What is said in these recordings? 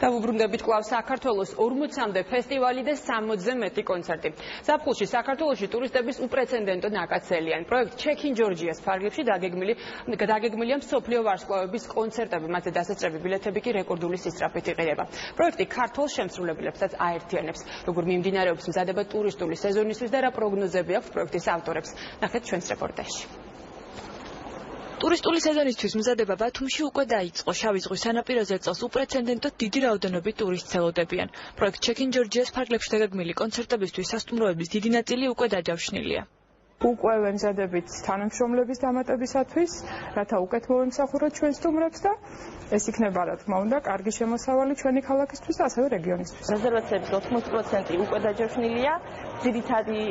დავუბრუნდებით კვლავ საქართველოს 40-მდე ფესტივალი და 60-ზე მეტი კონცერტი. ზაფხულში საქართველოში ტურისტების უპრეცედენტო ნაკაცელია. პროექტ Check in Georgia's ფარგლებში დაგეგმილია მსოფლიო ვარსკვლავების კონცერტები, მათზე დასაწყები ბილეთები კი რეკორდული სისწრაფით იყიდება. პროექტი ქართულ შემსრულებლებსაც აერთიანებს. Როგორ მიმდინარეობს მზადება ტურისტული სეზონისთვის და რა პროგნოზები აქვს პროექტის ავტორებს? ნახეთ ჩვენს რეპორტაჟში. Ტურისტული სეზონისთვის მზადება ბათუმში უკვე დაიწყო. შავი ზღვის სანაპიროზე წელს უპრეცედენტოდ დიდი რაოდენობით ტურისტს ელოდებიან. პროექტ Check in Georgia's ფარგლებში დაგეგმილი კონცერტებისთვის სასტუმროების დიდი ნაწილი უკვე დაჯავშნილია. უკვე ვემზადებით თანამშრომლების დამატებისათვის, რათა უკეთ მოვემსახუროთ ჩვენ სტუმრებს და ეს იქნება რა თქმა უნდა კარგი შემოსავალი ჩვენი ქალაქისთვის და ასევე რეგიონისთვის. რეზერვაციების 80% უკვე დაჯავშნილია. ძირითადი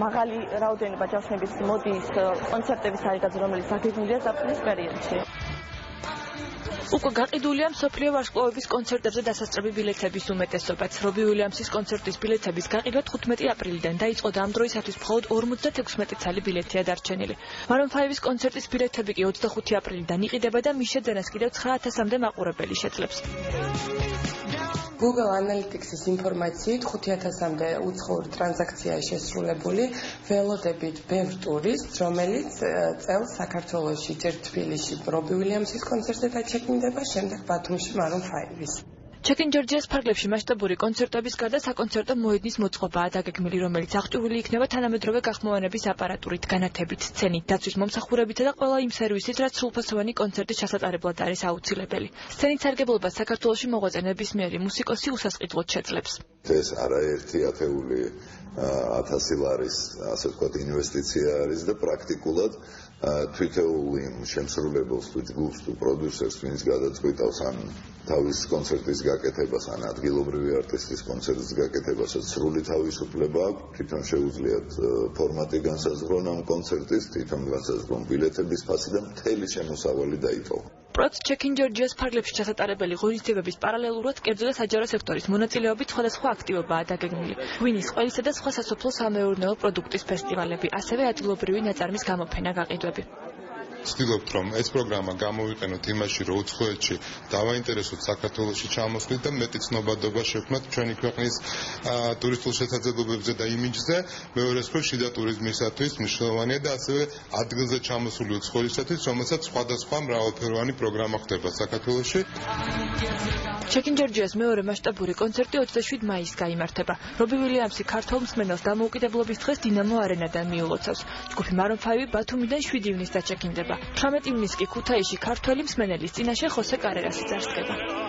მაღალი რაოდენობა ჯავშნების მოდის კონცერტების სარიგაზე, რომელიც დაგეგმილია ზაფხულის პერიოდში. უკვე გაყიდულია მსოფლიო ვარსკვლავების კონცერტებზე დასასწრები ბილეთების უმეტესობაც. რობი უილიამსის კონცერტის ბილეთების გაყიდვა 15 აპრილიდან დაიწყო და ამ დროისათვის მხოლოდ 56 ცალი ბილეთია დარჩენილი. Maroon 5-ის კონცერტის ბილეთები კი 25 აპრილიდან იყიდება და მის შეძენას კიდევ 9000-მდე მაყურებელი შეძლებს. Google Analytics-ის ინფორმაციით 5000-მდე უცხოური ტრანზაქციაა შესრულებული, ველოდებით ბევრ ტურისტს, რომელიც წელს საქართველოში ჯერ თბილისში რობი უილიამსის კონცერტზე დაჩექნდება, შემდეგ ბათუმში Maroon 5-ის. Check in Georgia's ფარგლებში მასშტაბური კონცერტების გარდა საკონცერტო მოედნის მოწყობაა დაგეგმილი, რომელიც აღჭურვილი იქნება თანამედროვე გახმოვანების აპარატურით, განათებით, სცენით, დაცვის მომსახურებითა და ყველა იმ სერვისით, რაც სრულფასოვანი კონცერტის ჩასატარებლად არის აუცილებელი. სცენით სარგებლობას საქართველოში მოღვაწე ნებისმიერი მუსიკოსი უსასყიდლოდ შეძლებს. ეს არაერთი ათეული 1000 ლარის, ასე ვთქვათ, ინვესტიცია არის და პრაქტიკულად თვითეული შემსრულებელს, ჯგუფს თუ პროდიუსერს, ვინც გადაწყვიტავს ან თავის კონცერტის გაკეთებას, ან ადგილობრივი არტისტის კონცერტის გაკეთებასაც სრული თავისუფლება აქვს. თვითონ შეუძლიათ ფორმატი განსაზღვრონ ამ კონცერტის, თვითონ განსაზღვრონ ბილეთების ფასი და მთელი შემოსავალი დაიტოვა. პროექტ Check in Georgia's ფარგლებში ჩასატარებელი ღონისძიებების პარალელურად კერძო და საჯარო სექტორის მონაწილეობით სხვადასხვა აქტივობაა დაგეგმილი. ღვინის, ყველისა და სხვა სასოფლო-სამეურნეო პროდუქტის ფესტივალები, ასევე ადგილობრივი ნაწარმის გამოფენა გაყიდვები. ვცდილობთ, რომ ეს პროგრამა გამოვიყენოთ იმაში, რომ უცხოეთში დავაინტერესოთ საქართველოში ჩამოსვლით და მეტი ცნობადობა შევქმნათ ჩვენი ქვეყნის ტურისტულ შესაძლებლობებზე და იმიჯზე. მეორე მხრივ, შიდა ტურიზმისათვის მნიშვნელოვანია და ასევე ადგილზე ჩამოსული უცხოელისათვის, რომელსაც სხვადასხვა მრავალფეროვანი პროგრამა ხდება საქართველოში. Check in Georgia's მეორე მასშტაბური კონცერტი 27 მაისს გაიმართება. რობი უილიამსი ქართულ მსმენელს დამოუკიდებლობის დღეს დინამო არენადან მიულოცავს. ჯგუფი Maroon 5 ბათუმიდან 7 ივნისს დაჩექინდება. 18 ივნისს კი ქუთაისში ქართველი მსმენელის წინაშე ხოსე კარერასი ძარცდება.